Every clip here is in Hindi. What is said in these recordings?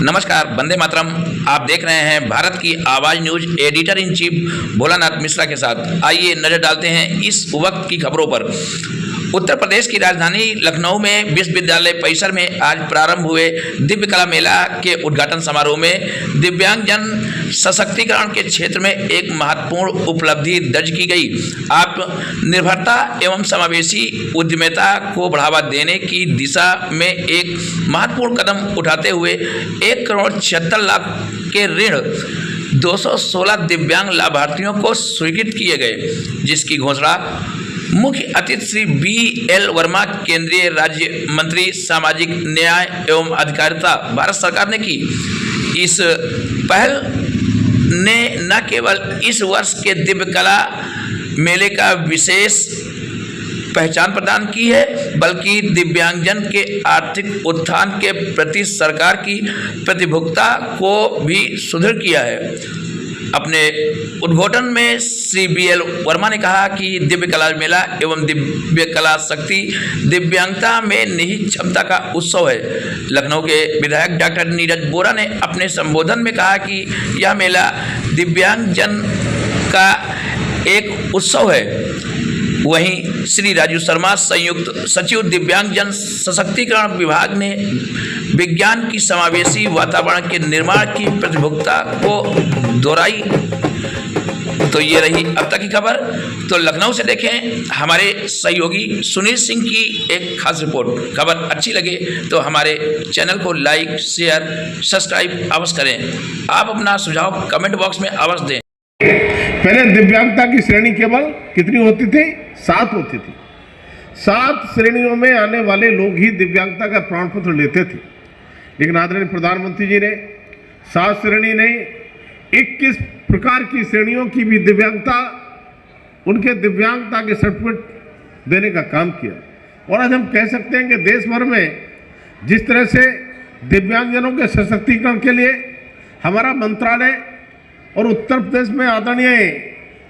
नमस्कार, वंदे मातरम। आप देख रहे हैं भारत की आवाज़ news, editor in chief Bholanath Mishra के साथ। आइए नजर डालते हैं इस वक्त की खबरों पर। उत्तर प्रदेश की राजधानी लखनऊ में विश्वविद्यालय परिसर में आज प्रारंभ हुए दिव्य कला मेला के उद्घाटन समारोह में दिव्यांगजन सशक्तिकरण के क्षेत्र में एक महत्वपूर्ण उपलब्धि दर्ज की गई। आत्मनिर्भरता एवं समावेशी उद्यमिता को बढ़ावा देने की दिशा में एक महत्वपूर्ण कदम उठाते हुए 1,76,00,000 के ऋण 216 दिव्यांग लाभार्थियों को स्वीकृत किए गए, जिसकी घोषणा मुख्य अतिथि श्री BL वर्मा, केंद्रीय राज्य मंत्री सामाजिक न्याय एवं अधिकारिता, भारत सरकार ने की। इस पहल ने न केवल इस वर्ष के दिव्य कला मेले का विशेष पहचान प्रदान की है, बल्कि दिव्यांगजन के आर्थिक उत्थान के प्रति सरकार की प्रतिबद्धता को भी सुदृढ़ किया है। अपने उद्घाटन में श्री BL वर्मा ने कहा कि दिव्य कला मेला एवं दिव्य कला शक्ति दिव्यांगता में निहित क्षमता का उत्सव है। लखनऊ के विधायक डॉक्टर नीरज बोरा ने अपने संबोधन में कहा कि यह मेला दिव्यांगजन का एक उत्सव है। वहीं श्री राजू शर्मा, संयुक्त सचिव दिव्यांगजन सशक्तिकरण विभाग ने विज्ञान की समावेशी वातावरण के निर्माण की प्रतिबद्धता को दोहराई। तो ये रही अब तक की खबर। तो लखनऊ से देखें हमारे सहयोगी सुनील सिंह की एक खास रिपोर्ट। खबर अच्छी लगे तो हमारे चैनल को लाइक, शेयर, सब्सक्राइब अवश्य करें। आप अपना सुझाव कमेंट बॉक्स में अवश्य दें। पहले दिव्यांगता की श्रेणी केवल कितनी होती थी? 7 होती थी। 7 श्रेणियों में आने वाले लोग ही दिव्यांगता का प्रमाण पत्र लेते थे। लेकिन आदरणीय प्रधानमंत्री जी ने 7 श्रेणी नहीं, 21 प्रकार की श्रेणियों की भी दिव्यांगता, उनके दिव्यांगता के सर्टिफिकेट देने का काम किया। और आज हम कह सकते हैं कि देश भर में जिस तरह से दिव्यांगजनों के सशक्तिकरण के लिए हमारा मंत्रालय और उत्तर प्रदेश में आदरणीय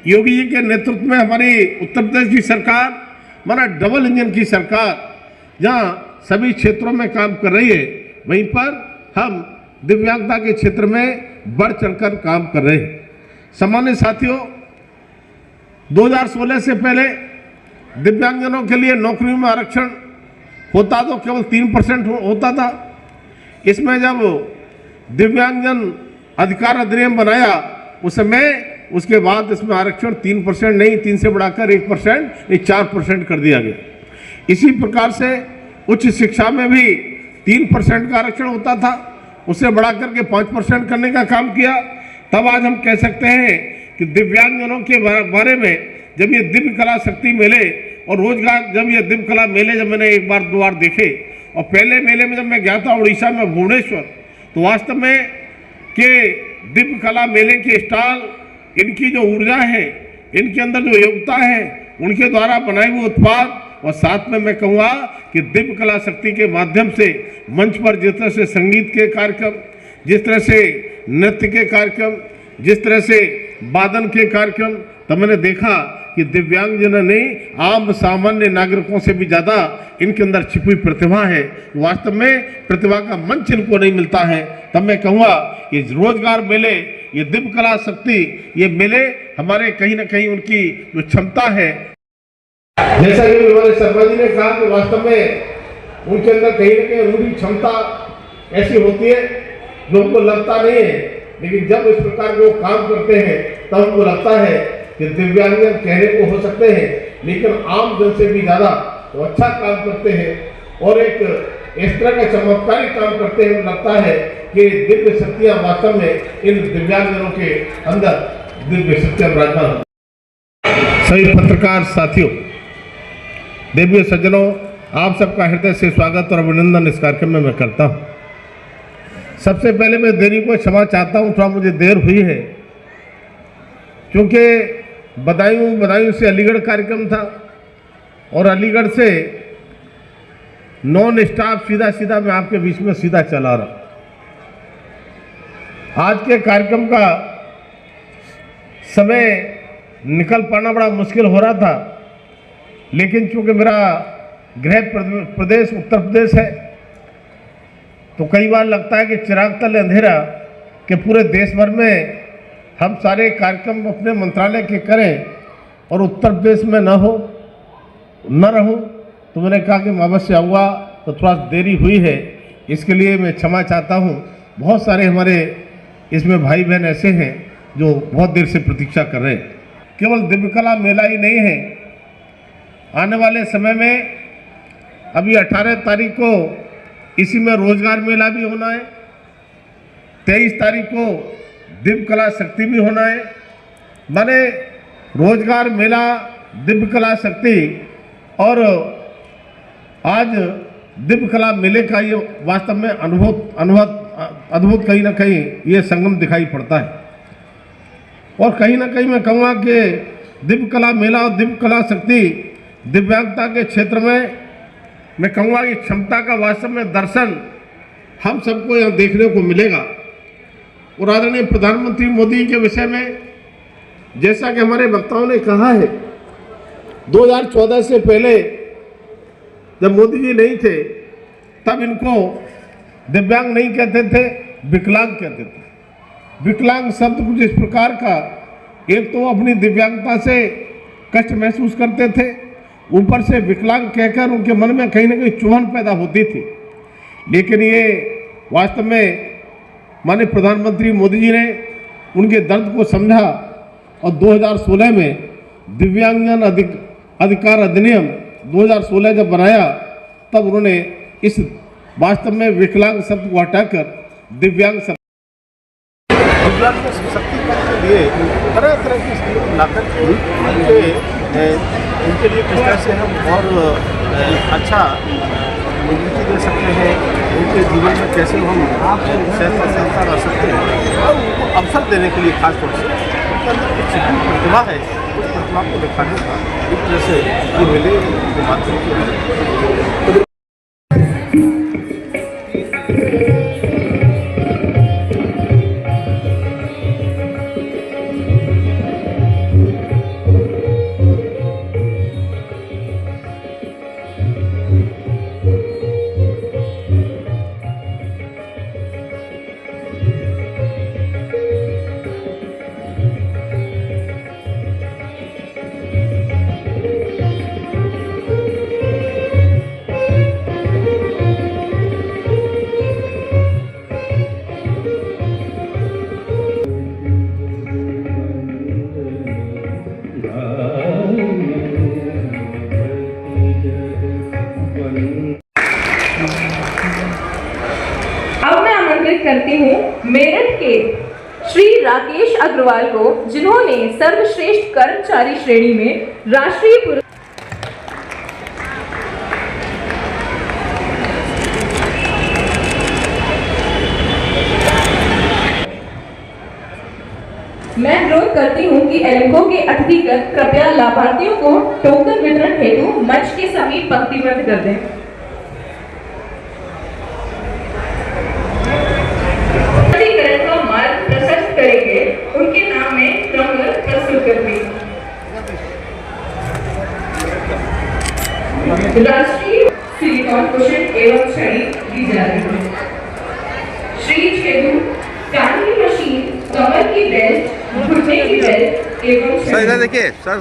योगी जी के नेतृत्व में हमारी उत्तर प्रदेश की सरकार, हमारा डबल इंजन की सरकार, जहाँ सभी क्षेत्रों में काम कर रही है, वहीं पर हम दिव्यांगता के क्षेत्र में बढ़ चढ़कर काम कर रहे हैं। सामान्य साथियों, 2016 से पहले दिव्यांगजनों के लिए नौकरियों में आरक्षण होता तो केवल 3% होता था। इसमें जब दिव्यांगजन अधिकार अधिनियम बनाया उस समय, उसके बाद इसमें आरक्षण 3% नहीं, 3 से बढ़ाकर 1%, 4% कर दिया गया। इसी प्रकार से उच्च शिक्षा में भी 3% का आरक्षण होता था, उसे बढ़ाकर के 5% करने का काम किया। तब आज हम कह सकते हैं कि दिव्यांगजनों के बारे में जब ये दिव्य कला शक्ति मेले और रोजगार, जब ये दिव्य कला मेले जब मैंने एक बार 2 बार देखे, और पहले मेले में जब मैं गया था उड़ीसा में भुवनेश्वर, तो वास्तव में कि दिव्य कला मेले के स्टॉल, इनकी जो ऊर्जा है, इनके अंदर जो योग्यता है, उनके द्वारा बनाए हुए उत्पाद, और साथ में मैं कहूँगा कि दिव्य कला शक्ति के माध्यम से मंच पर जिस तरह से संगीत के कार्यक्रम, जिस तरह से नृत्य के कार्यक्रम, जिस तरह से वादन के कार्यक्रम, तब मैंने देखा कि दिव्यांगजन ने आम सामान्य नागरिकों से भी ज़्यादा इनके अंदर छिपी प्रतिभा है। वास्तव में प्रतिभा का मंच इनको नहीं मिलता है। तब मैं कहूँगा कि रोजगार मेले, ये दिव्य कला शक्ति, ये मेले हमारे कहीं ना कहीं उनकी जो क्षमता है, जैसा कि हमारे शर्मा जी ने कहा कि वास्तव में उनके अंदर कहीं ना कहीं उनकी क्षमता ऐसी होती है जो उनको लगता नहीं है, लेकिन जब इस प्रकार के वो काम करते हैं तब उनको लगता है कि दिव्यांगजन कहने को हो सकते हैं, लेकिन आम जन से भी ज़्यादा वो अच्छा काम करते हैं और एक इस तरह का चमत्कारी काम करते हैं। लगता है कि दिव्य शक्तियाँ वास्तव में इन दिव्यांगजनों के अंदर दिव्य शक्तियाँ विराजमान। सभी पत्रकार साथियों, देवीय सज्जनों, आप सबका हृदय से स्वागत और अभिनंदन इस कार्यक्रम में मैं करता हूँ। सबसे पहले मैं देरी को क्षमा चाहता हूँ, थोड़ा मुझे देर हुई है, क्योंकि बदायूं से अलीगढ़ कार्यक्रम था और अलीगढ़ से नॉन स्टॉप सीधा मैं आपके बीच में सीधा चला रहा। आज के कार्यक्रम का समय निकल पाना बड़ा मुश्किल हो रहा था, लेकिन चूंकि मेरा गृह प्रदेश उत्तर प्रदेश है, तो कई बार लगता है कि चिराग तले अंधेरा, कि पूरे देश भर में हम सारे कार्यक्रम अपने मंत्रालय के करें और उत्तर प्रदेश में न रहूं। तो मैंने कहा कि मैं अवश्य आऊँगा, तो थोड़ा देरी हुई है, इसके लिए मैं क्षमा चाहता हूँ। बहुत सारे हमारे इसमें भाई बहन ऐसे हैं जो बहुत देर से प्रतीक्षा कर रहे हैं। केवल दिव्यकला मेला ही नहीं है, आने वाले समय में अभी 18 तारीख को इसी में रोजगार मेला भी होना है, 23 तारीख को दिव्य कला शक्ति भी होना है। माने रोजगार मेला, दिव्य कला शक्ति और आज दिव्य कला मेले का ये वास्तव में अद्भुत कहीं ना कहीं ये संगम दिखाई पड़ता है। और कहीं ना कहीं मैं कहूँगा कि दिव्य कला मेला और दिव्य कला शक्ति दिव्यांगता के क्षेत्र में मैं कहूँगा कि क्षमता का वास्तव में दर्शन हम सबको यहाँ देखने को मिलेगा। और आदरणीय प्रधानमंत्री मोदी के विषय में जैसा कि हमारे वक्ताओं ने कहा है, 2014 से पहले जब मोदी जी नहीं थे तब इनको दिव्यांग नहीं कहते थे, विकलांग कहते थे। विकलांग शब्द कुछ इस प्रकार का, एक तो अपनी दिव्यांगता से कष्ट महसूस करते थे, ऊपर से विकलांग कहकर उनके मन में कहीं ना कहीं चुभन पैदा होती थी। लेकिन ये वास्तव में माननीय प्रधानमंत्री मोदी जी ने उनके दर्द को समझा और 2016 में दिव्यांगजन अधिकार अधिनियम 2016 जब बनाया, तब उन्होंने इस वास्तव में विकलांग शब्द को हटाकर दिव्यांग शब्द दिव्यांग सशक्तिकरण के लिए तरह तरह की स्कीम लाकर उनके लिए किस तरह से हम और अच्छा नीति दे सकते हैं, उनके जीवन में कैसे हम सहजता ला सकते हैं और उनको अवसर देने के लिए खास तौर से उनके अंदर कुछ प्रतिभा है, उस प्रतिभा को दिखाने का एक तरह से ये मेले के माध्यम से करती हूँ मेरठ के श्री राकेश अग्रवाल को, जिन्होंने सर्वश्रेष्ठ कर्मचारी श्रेणी में राष्ट्रीय मैं अनुरोध करती हूँ कि एल्को के अतिथिगण कृपया लाभार्थियों को टोकन वितरण हेतु मंच के समीप पंक्तिबद्ध कर दें। उनके नाम में क्रमबद्ध प्रस्तुत करती राष्ट्रीय सिलिकॉन कुशन एवं छड़ी दी जा रही है। श्री छेदू कान की मशीन, कमर की बेल्ट, घुटने की बेल्ट एवं सर देखिए सर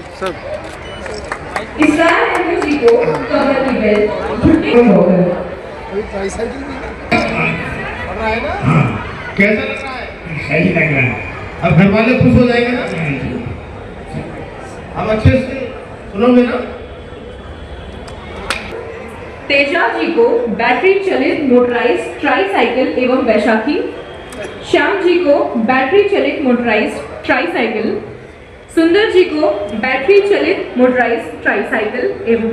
इसरार जी को कमर की बेल्ट, घुटने की बेल्ट। कैसा लग रहा है? सही लग रहा है। अब घर वाले खुश हो जाएंगे ना, अब अच्छे से सुनोगे ना। तेजा जी को बैटरी चलित मोटराइज्ड ट्राईसाइकिल एवं बैशाखी, श्याम जी को बैटरी चलित मोटराइज्ड ट्राईसाइकिल, सुंदर जी को बैटरी चलित मोटराइज्ड ट्राईसाइकिल एवं